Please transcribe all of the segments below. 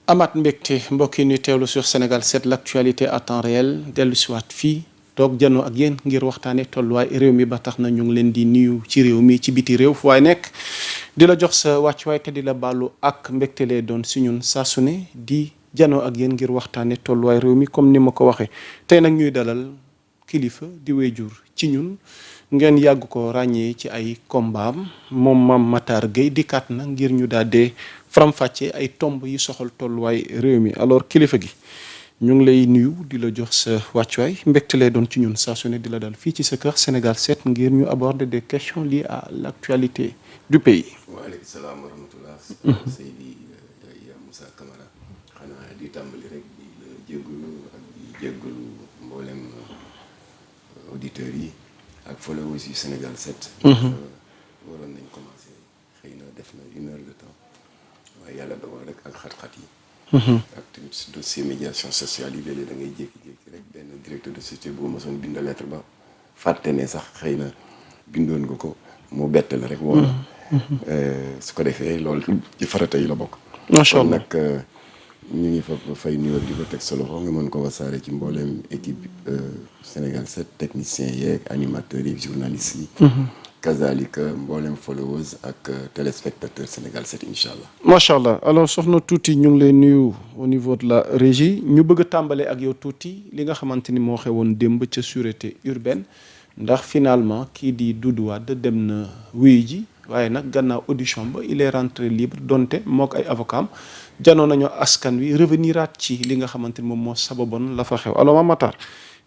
amaat mbégte mbokk yi ñu teewlu sur Sénégal 7 l'actualité à temps réel dellu siwaat fii toog janoo ak yéen ngir waxtaane tolluwaay réew mi ba tax na ñu ngi leen di nuyu ci réew mi ci biti réew fu waay nekk di la jox sa wàccuwaay te di la baalu ak mbégte lee doon si ñun saa su ne di janoo ak yéen ngir waxtaane tolluwaay réew mi comme ni ma ko waxee tey nag ñuy dalal kilifa di wéyjur ci ñun ngeen yàgg ko ràññee ci ay kombaam moom Mame Matar Gueye dikkaat na ngir ñu daal dee faram-fàccee ay tomb yi soxal tolluwaay réew mi alors kilifa gi ñu ngi lay nuyu di la jox sa wàccuwaay mbégte lay doon ci ñun saa su ne di la dal fii ci sa kër Sénégal 7 ngir ñu aborder des questions liées à l'actualité du pays. waaleykum salaam wa rahmatullah. Seydi Moussa Camara xanaa di tàmbali rek di la jéggalu ak di jéggalu mboolem auditeurs yi ak followers yi Sénégal 7. waroon nañ commencé xëy na def na 1 heure de temps waaye yàlla dogal rek ak xat-xat yi. ak tamit dossier médiation sociale yi léeg-léeg da ngay jékki-jékki rek benn directeur de société boo mosoon bind lettre ba fàtte ne sax xëy na bindoon nga ko mu bett la rek. woo su ko defee loolu ci farata yi la bokk. macha allah kon nag ñu ngi fa fay nuyoo di ko teg sa loxo nga mën ko wasaare ci mbooleem équipe Sénégal 7 techniciens yeeg animateurs yi journalistes yi. kazalika mboolem followers ak téléspectateurs Sénégal 7 incha allah. macha allah alors soxna Tuuti ñu ngi lay nuyu au niveau de la régie ñu bëgg a tàmbalee ak yow tuuti li nga xamante ni moo xewoon démb ca sûreté urbaine ndax finalement kii di Doudou Wade dem na wuyu ji waaye nag gannaaw audition ba il est rentré libre donte mook ay avocat am janoo nañoo askan wi reveniraat ci li nga xamante ni moom moo sababoon la fa xew alors Mame Matar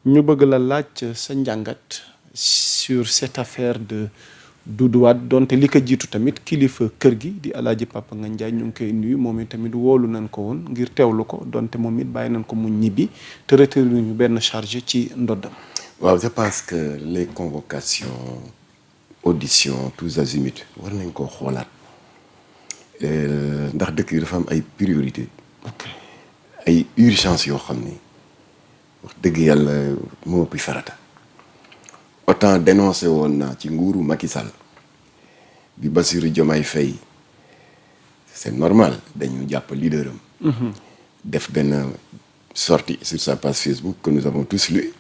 ñu bëgg la laaj sa njàngat sur cette affaire de Doudou Wade donte li ko jiitu tamit kilifa kër gi di Alaaji Papa Ngagne Ndiaye ñu ngi koy nuyu moom tamit woolu nañ ko woon ngir teewlu ko donte moom it bàyyi nañ ko mu ñibbi te retiré ñu benn charge ci ndoddam. waaw je pense que les convocations auditions tous azimuts war nañ koo xoolaat ndax dëkk yi dafa am ay priorité ay urgence yoo xam ni wax dëgg yàlla moo ëpp farata. autant dénoncé woon naa ci nguuru Macky Sall bi Bassirou Diomaye Faye c'est normal dañu jàpp leader am. def benn sortie sur sa page Facebook que nous avons tous lu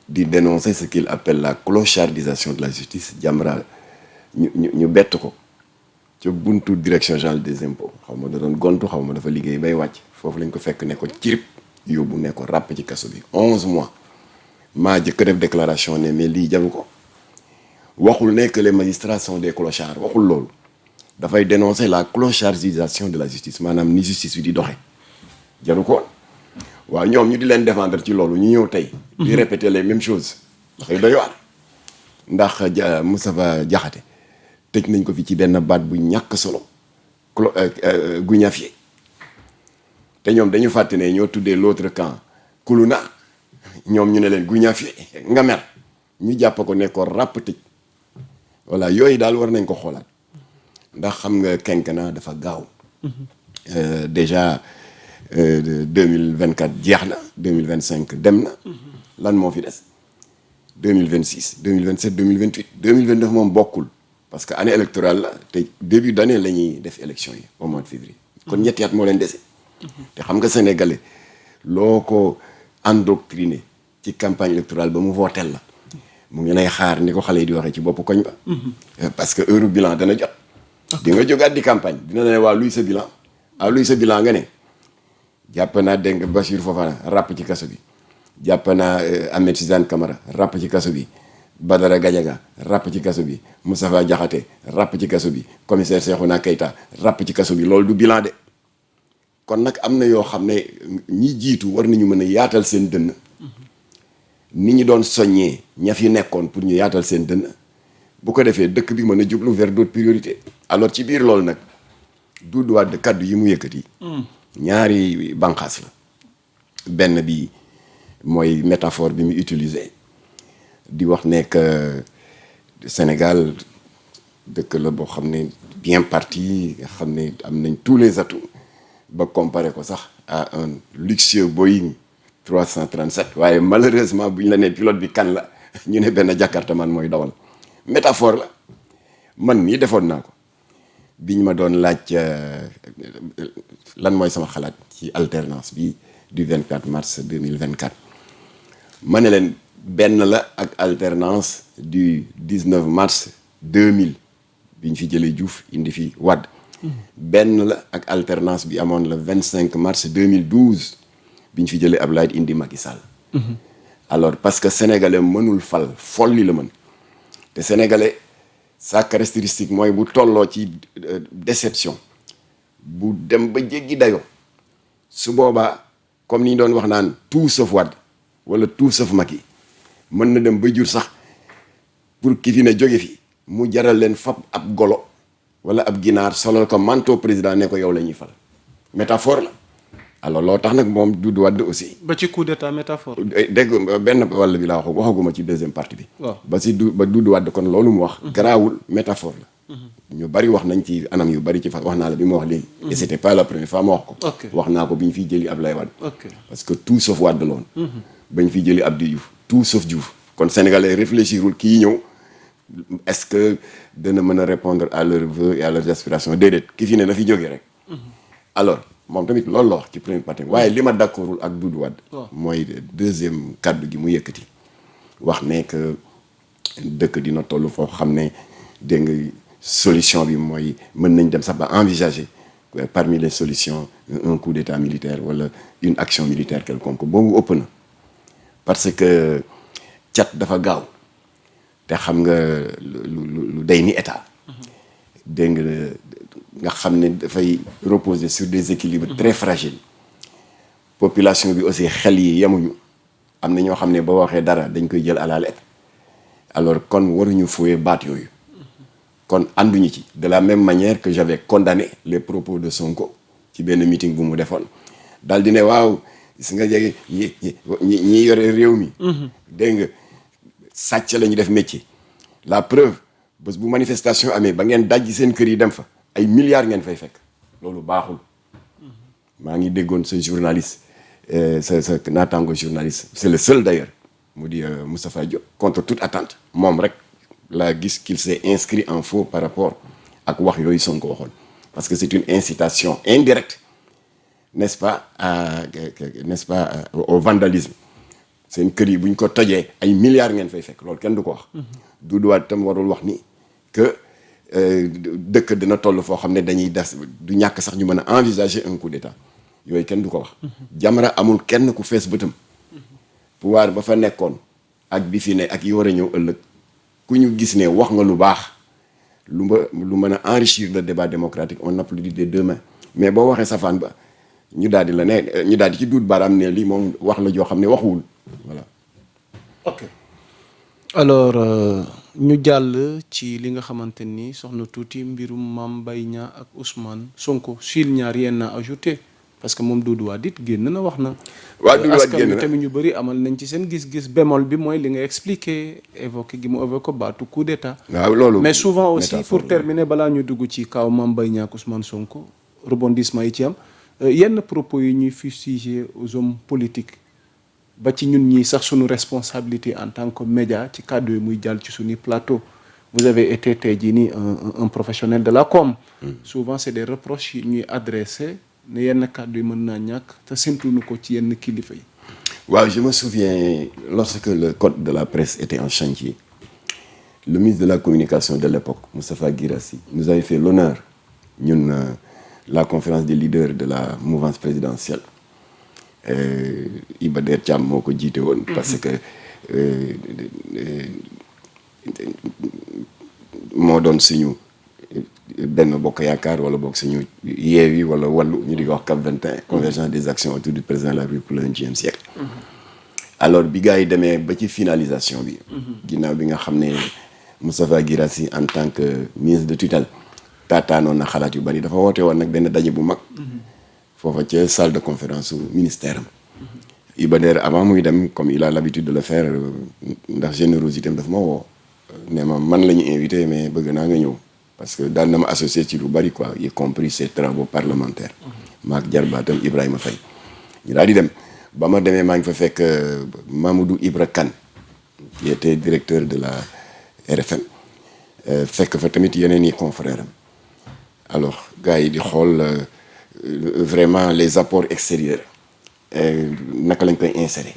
di dénoncer ce qu'il appelle la clochardisation de la justice. Jamra ñu bett ko ca buntu direction générale des impôts xaw ma da doon gontu xaw ma dafa liggéey bay wàcc foofu lañ ko fekk ne ko cirib yóbbu ne ko ràpp ci kaso bi 11 mois. maa jëkk def déclaration ne mais lii jaru ko waxul ne que les magistrats sont des clochards waxul loolu dafay dénoncer la clochardisation de la justice maanaam ni justice bi di doxe jaru ko waaw ñoom ñu di leen défendre ci loolu ñu ñëw tey di répéter les mêmes choses dafay doy waar ndax Moustapha Diakhaté tëj nañ ko fi ci benn baat bu ñàkk solo guñafié te ñoom dañu fàtte ne ñoo tuddee l'autre camp kuluna ñoom ñu ne leen guñafié nga mer ñu jàpp ko ne ko ràpp tëj voilà yooyu daal war nañ ko xoolaat ndax xam nga quinquennat dafa gaaw. déjà 2024 jeex na 2025 dem na. lan moo fi des 2026 2027 2028 2029 moom bokkul parce que année électorale la te début d'année la ñuy def élection yi au mois de février. kon ñetti at moo leen dese. te xam nga sénégalais loo ko endoctriné ci campagne électorale ba mu votel la mu ngi lay xaar ni ko xale yi di waxee ci bopp koñ ba. parce que heure bilan dana jot. di nga jógaat di campagne dina ne waa luy sa bilan luy sa bilan nga ne jàpp naa dégg nga Bachir Fofana ràpp ci kaso bi jàpp naa Ahmed Suzanne Camara ràpp ci kaso bi Badara Gadiaga ràpp ci kaso bi Moustapha Diakhaté ràpp ci kaso bi commissaire Cheikhouna Keita ràpp ci kaso bi loolu du bilan de kon nag am na yoo xam ne ñi jiitu war nañu mën a yaatal seen dënn ni ñu doon soññee ña fi nekkoon pour ñu yaatal seen dënn bu ko defee dëkk bi mën a jublu vers d'autres priorités. alors ci biir loolu nag Doudou Wade kaddu yi mu yëkkati. ñaari bànqaas la. benn bi mooy métaphore bi mu utilisé di wax ne que Sénégal dëkk la boo xam ne bien parti nga xam ne am nañ tous les atouts ba comparé ko sax à un luxueux Boeing 337 waaye malheureusement bu ñu la nee pilote bi kan la ñu ne benn Jakarta man mooy dawal métaphore la man mii defoon naa ko biñ ma doon laaj lan mooy sama xalaat ci alternance bi du 24 mars 2024 ma ne leen benn la ak alternance du 19 mars 2000 biñ fi jëlee Diouf indi fi Wade benn la ak alternance bi amoon le 25 mars 2012 biñ fi jëlee Abdoulaye indi Macky Sall. Alors parce que sénégalais mënul fal folli la mën te sénégalais sa caractéristique mooy bu tolloo ci déception bu dem ba jéggi dayoo su boobaa comme ni ñu doon wax naan tout sauf Wade wala tout sauf Macky mën na dem ba jur sax pour ki fi ne jóge fi mu jaral leen fab ab golo wala ab ginaar solal ko manteau président ne ko yow la ñuy fal métaphore la. alors loo tax nag moom Doudou Wade aussi. ba ci coup d'état métaphore. dégg benn wàll bi laa waxaguma ci deuxième partie bi. waaw ba Doudou Wade kon loolu mu wax. garaawul métaphore la. ñu bari wax nañ ci anam yu bari ci wax naa la bi ma wax léegi. et c'était pas la première fois ma wax ko. wax naa ko bi ñu fiy jëli Abdoulaye Wade. parce que tout sauf Wade la woon. ba ñu fiy jëli Abdou Diouf tout sauf Diouf. kon sénégalais réfléchirul kii ñëw est-ce que dana mën a répondre à leurs vœux et à leurs aspirations déedéet ki fi ne na fi jógee rek. alors. moom tamit loolu la wax ci premier partie waaye li ma d'accordul ak Doudou Wade mooy deuxième kaddu gi mu yëkkati wax ne que dëkk dina toll foo xam ne dégg nga solution bi mooy mën nañ dem sax ba envisager parmi les solutions un coup d'état militaire wala une action militaire quelconque boobu ëpp na parce que cat dafa gaaw te xam nga lu day ni état dégg nga xam ne dafay reposer sur des équilibres très fragiles population bi aussi xel yi yemuñu am na ñoo xam ne boo waxee dara dañ koy jël à la lettre alors kon waruñu fooyee baat yooyu kon ànduñu ci de la même manière que j'avais condamné les propos de Sonko ci benn meeting bu mu defoon daal di ne waaw gis nga jege ñi yore réew mi dégg nga sàcc la ñu def métier la preuve bés bu manifestation amee ba ngeen dajji seen kër yi dem fa ay milliards ngeen fay fekk loolu baaxul maa ngi déggoon sa journaliste sa naataango journaliste c'est le seul d'ailleurs mu di Moustapha Diop contre toute attente moom rek laa gis qu'il s'est inscrit en faux par rapport ak wax yooyu Sonko waxoon parce que c'est une incitation indirecte n'est-ce pas au vandalisme seen kër yi bu ñu ko tojee ay milliards ngeen fay fekk loolu kenn du ko wax Doudou Wade tam warul wax ni que dëkk dina toll foo xam ne dañuy des du ñàkk sax ñu mën a envisager un coup d'état yooyu kenn du ko wax Jamra amul kenn ku fees bëtam pouvoir ba fa nekkoon ak bi fi ne ak yi war a ñëw ëllëg ku ñu gis ne wax nga lu baax lu mën a enrichir le débat démocratique on applaudit des deux mains mais boo waxee safaan ba ñu daal di la ne ñu daal di ci duut baaraam ne lii moom wax la joo xam ne waxuwul voilà. ok alors ñu jàll ci li nga xamante ni soxna tuuti mbirum Mame Mbaye Niang ak Ousmane Sonko s'il n'y a rien à ajouter parce que moom Doudou Wade it génn na wax na. waaw Doudou Wade génn na tamit ñu bëri amal nañ ci seen gis-gis bémol bi mooy li nga expliqué évoqué gi mu évoqué baatu coup d'état. waaw loolu mais souvent aussi pour terminer balaa ñu dugg ci kaw Mame Mbaye Niang ak Ousmane Sonko rebondissement yi ci am yenn propos yi ñuy fustiger aux hommes politiques ba ci ñun ñii sax suñu responsabilité en tant que média ci kàddu yi muy jàll ci suñuy plateau. vous avez été tey jii nii un professionnel de la com. souvent c'est des reproches yi ñuy adressé ne yenn kàddu yi mën naa ñàkk te séntuñu ko ci yenn kilifa yi. waaw je me souviens lorsque le code de la presse était en chantier le ministre de la communication de l'époque Moustapha Guirassy nous avait fait l'honneur ñun la conférence des leaders de la mouvance présidentielle Iba Der Thiam moo ko jiite woon. parce que moo doon suñu benn bokk yaakaar wala bokk suñu Yewwi wala Wallu ñu di ko wax CAP 21 convergence des actions autour du président de la République pour le 21e siècle. alors bi gars yi demee ba ci finalisation bi. ginnaaw bi nga xam ne Moustapha Guirassy en tant que ministre de tutelle taataanoon na xalaat yu bari dafa woote woon nag benn daje bu mag. foofa ca salle de conférence su ministère am. Iba Der avant muy dem comme il a l'habitude de le faire ndax générosité am daf ma woo. ne ma man la ñu invité mais bëgg naa nga ñëw parce que daan na ma associé ci lu bari quoi y compris ses travaux parlementaires. maak jarbaatam Ibrahima Faye. ñu daal di dem ba ma demee maa ngi fa fekk Mamadou Ibra Kane qui était directeur de la RFM fekk fa tamit yeneen i confrères am alors gars yi di xool vraiment les apports extérieurs naka lañ koy insérer.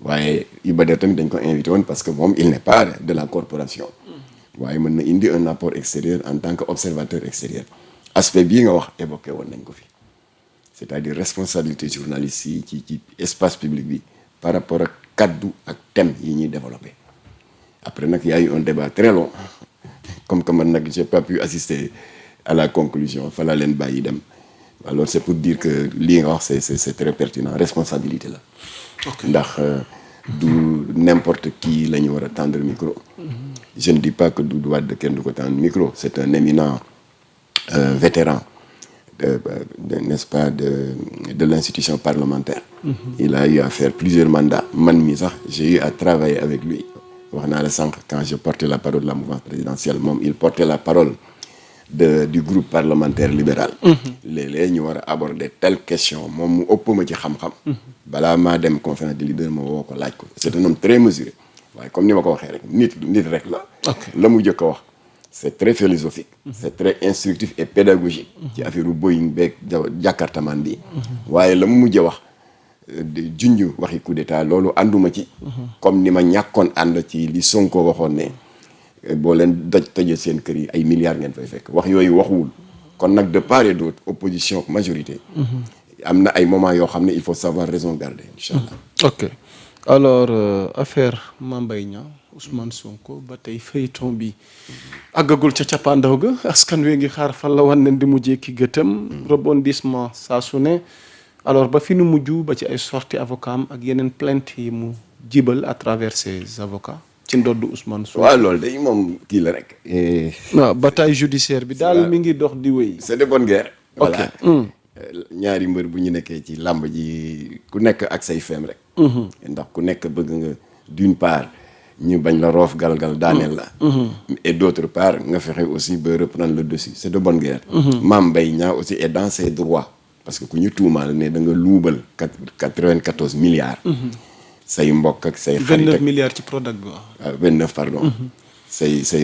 waaye Iba Der tamit dañ ko invité woon parce que moom il n'est pas de la corporation. waaye mën na indi un apport extérieur en tant que observateur extérieur. aspect bii nga wax évoqué woon nañ ko fi c'est-à-dire responsabilité journaliste yi ci espace public bi par rapport ak kaddu ak thème yi ñuy développé. après nag y a eu un débat très long comme que man nag j'ai pas pu assister à la conclusion fa la leen bàyyi dem alors c'est pour dire que lii nga wax c'est très pertinent responsabilité la. ndax du n'importe qui la ñu war a tendre micro. Je ne dis pas que Doudou Wade kenn du ko tendre micro c'est un éminent vétéran n'est-ce pas de l'institution parlementaire. Il a eu à faire plusieurs mandats man mi sax j'ai eu à travailler avec lui wax naa la sànq quand je portais la parole de la mouvance présidentielle moom il portait la parole du groupe parlementaire libéral. léeg-léeg ñu war a aborder telle question moom mu ëpp ma ci xam-xam. balaa maa dem conférence des leaders ma woo ko laaj ko c'est un homme très mesuré waaye comme ni ma ko waxee rek nit rek la. la mu jëkk a wax c'est très philosophique. c'est très instructif et pédagogique. ci affaire Boeing beeg jàkkaartamaan bi. waaye la mu mujj a wax junj waxi coup d'état loolu ànduma ci. comme ni ma ñàkkoon ànd ci li Sonko waxoon ne. boo leen tojee seen kër yi ay milliards ngeen fay fekk wax yooyu waxuwul kon nag de part et d'autre opposition majorité. am na ay moments yoo xam ne il faut savoir raison garder incha allah. ok alors affaire Mame Mbaye Niang Ousmane Sonko ba tey feuilleton bi àggagul ca cappaandaw ga askan wi ngi xaar fan la wan nen di mujjee ki gëtam. rebondissement saa su ne alors ba fi nu mujj ba ci ay sorties avocat am ak yeneen plainte yi mu jibal à travers ses avocats. ci ndoddu Ousmane Sonko. waaw loolu day moom kii la rek. waaw bataille judiciaire bi daal mi ngi dox di wéy. c'est de bonne guerre. voilà ok ñaari mbër bu ñu nekkee ci làmb ji ku nekk ak say feem rek. ndax ku nekk bëgg nga d'une part ñu bañ la roof galgal daaneel la. et d'autre part nga fexe aussi ba reprendre le dessus c'est de bonne guerre. Mame Mbaye Niang aussi est dans ses droits parce que ku ñu tuumaal ne da nga luubal 94 milliards. say mbokk ak say xarit 29 milliards ci Prodac bi waaw. 29 pardon. say